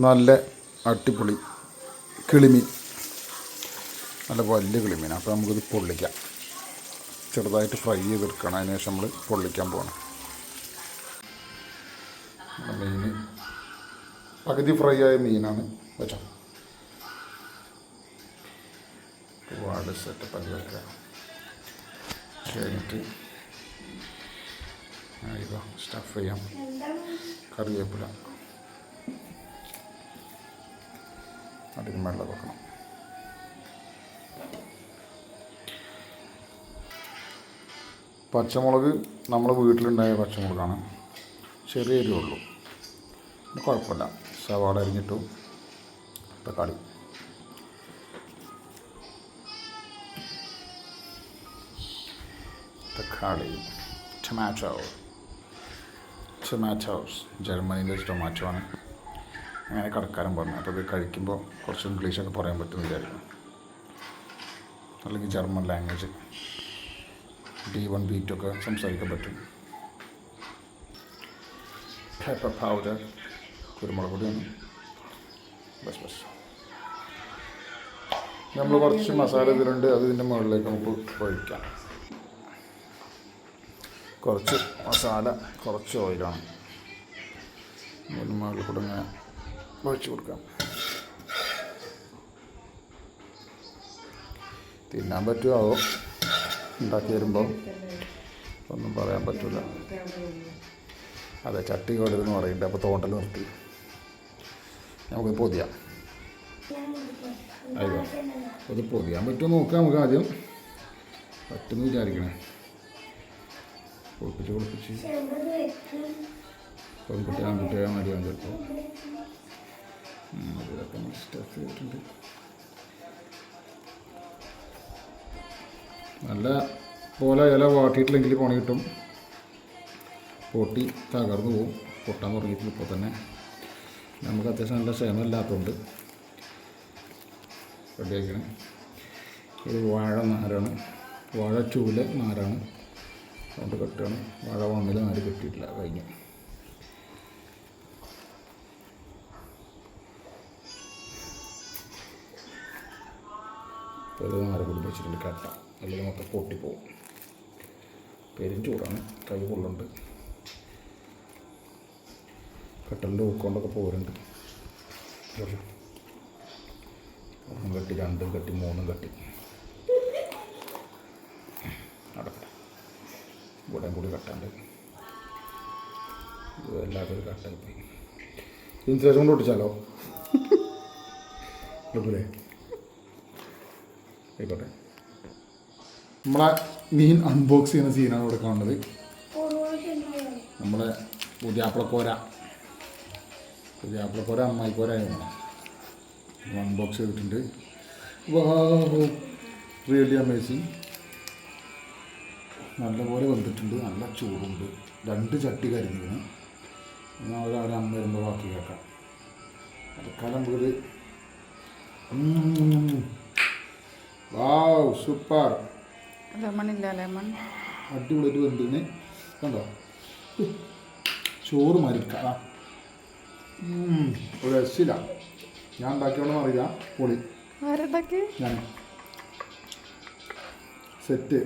നല്ല അടിപൊളി കിളിമീൻ, നല്ല വലിയ കിളിമീൻ. അപ്പോൾ നമുക്കിത് പൊള്ളിക്കാം. ചെറുതായിട്ട് ഫ്രൈ ചെയ്തെടുക്കണം. അതിന് ശേഷം നമ്മൾ പൊള്ളിക്കാൻ പോകണം. മീൻ പകുതി ഫ്രൈ ആയ മീനാണ് വെച്ചോ. ഒരുപാട് സെറ്റപ്പ് ആക്കി വെക്കുക. കഴിഞ്ഞിട്ട് സ്റ്റഫ് ചെയ്യാം. കറിവേപ്പില അതിന് വെള്ളം വെക്കണം. പച്ചമുളക് നമ്മൾ വീട്ടിലുണ്ടായ പച്ചമുളകാണ്. ചെറിയ എരിവുള്ളൂ, കുഴപ്പമില്ല. സവാള അരിഞ്ഞിട്ടു, തക്കാളി, ടൊമാറ്റോസ് ജർമ്മനിയിലെ ടൊമാറ്റോ ആണ്. അങ്ങനെ കടക്കാരൻ പറഞ്ഞു. അപ്പോൾ ഇത് കഴിക്കുമ്പോൾ കുറച്ച് ഇംഗ്ലീഷൊക്കെ പറയാൻ പറ്റുമെന്ന് വിചാരിക്കുന്നു, അല്ലെങ്കിൽ ജർമ്മൻ ലാംഗ്വേജ് B1 B2 ഒക്കെ സംസാരിക്കാൻ പറ്റും. പെപ്പർ പൗഡർ, കുരുമുളക് പൊടിയാണ്. ബസ് നമ്മൾ കുറച്ച് മസാല ഇതിലുണ്ട്, അത് ഇതിൻ്റെ മുകളിലേക്ക് നമുക്ക് ഒഴിക്കാം. കുറച്ച് മസാല, കുറച്ച് ഓയിലാണ് അതിന് മുകളിൽ കൂടെ ഇങ്ങനെ ഒഴിച്ച് കൊടുക്കാം. തിന്നാൻ പറ്റുമോ ഉണ്ടാക്കി വരുമ്പോൾ ഒന്നും പറയാൻ പറ്റില്ല. അതെ, ചട്ടി കേടരുതെന്ന് പറയുന്നുണ്ട്. അപ്പോൾ തോണ്ടൽ നിർത്തി. നമുക്ക് പൊതിയാം. അയ്യോ, അത് പൊതിയാൻ പറ്റുമോ നോക്കാം. നമുക്ക് ആദ്യം പറ്റുമെന്ന് വിചാരിക്കണേ. കുളിപ്പിച്ച് പെൺകുട്ടി ആൺകുട്ടിയായ മതിയാകും ചിലപ്പോൾ. ഇതൊക്കെ സ്റ്റഫ് ചെയ്തിട്ടുണ്ട്. നല്ല പോലെ ഇല വാട്ടിയിട്ടില്ലെങ്കിൽ പണി കിട്ടും. പൊട്ടി തകർന്നു പോവും. പൊട്ടാൻ തുടങ്ങിയിട്ടില്ല ഇപ്പോൾ തന്നെ. നമുക്ക് അത്യാവശ്യം നല്ല ക്ഷമയില്ലാത്തതുകൊണ്ട് റെഡിയാക്കണം. ഇത് വാഴ നാരാണ്, വാഴച്ചൂല നാരാണ്. അതുകൊണ്ട് കെട്ടുകയാണ്. വാഴ വണ്ണിൽ നാര് കെട്ടിയിട്ടില്ല, കഴിഞ്ഞു. ഇപ്പോൾ ഇത് നാര് കൂടി വെച്ചിട്ടുണ്ട് കെട്ട, അല്ലെങ്കിൽ മൊത്തം പൊട്ടിപ്പോവും. പെരും ചൂടാണ്, കൈ കൊള്ളുണ്ട്. കെട്ടലിൻ്റെ ഊക്കൊണ്ടൊക്കെ പോരുന്നുണ്ട്. ഒന്നും കെട്ടി, രണ്ടും കെട്ടി, മൂന്നും കെട്ടി. നടക്കട്ടെ. ഇവിടെയും കൂടി കെട്ടാണ്ട് ഇത് എല്ലാവരും കട്ടായി പോയി. ഇൻസുലേഷൻ കൊണ്ട് ഒട്ടിച്ചാലോ? കുഴപ്പമില്ലേ? ആയിക്കോട്ടെ. നമ്മളെ മീൻ അൺബോക്സ് ചെയ്യുന്ന സീനാണ് ഇവിടെ കാണുന്നത്. നമ്മളെ പുതിയാപ്പിളക്കോര അമ്മായിക്കോരായിരുന്നു. അൺബോക്സ് ചെയ്തിട്ടുണ്ട്. വാവ്, റിയലി അമേസിങ്. നല്ലപോലെ വന്നിട്ടുണ്ട്, നല്ല ചൂടുണ്ട്. 2 ചട്ടി കരിഞ്ഞിരുന്നു. ഞാൻ ഒരു അമ്മ വരുമ്പോൾ ബാക്കി കേൾക്കാം. തൽക്കാലം വീട്. വാവ്, സൂപ്പർ. അടിപൊളിയായിട്ട് വന്നിരുന്നേ. കണ്ടോ, ചോറ് മരിക്കാം. ഒരു രസില്ല. ഞാൻ ഉണ്ടാക്കിയോളെന്ന് അറിയാം. പൊളി. ഞാൻ സെറ്റ്.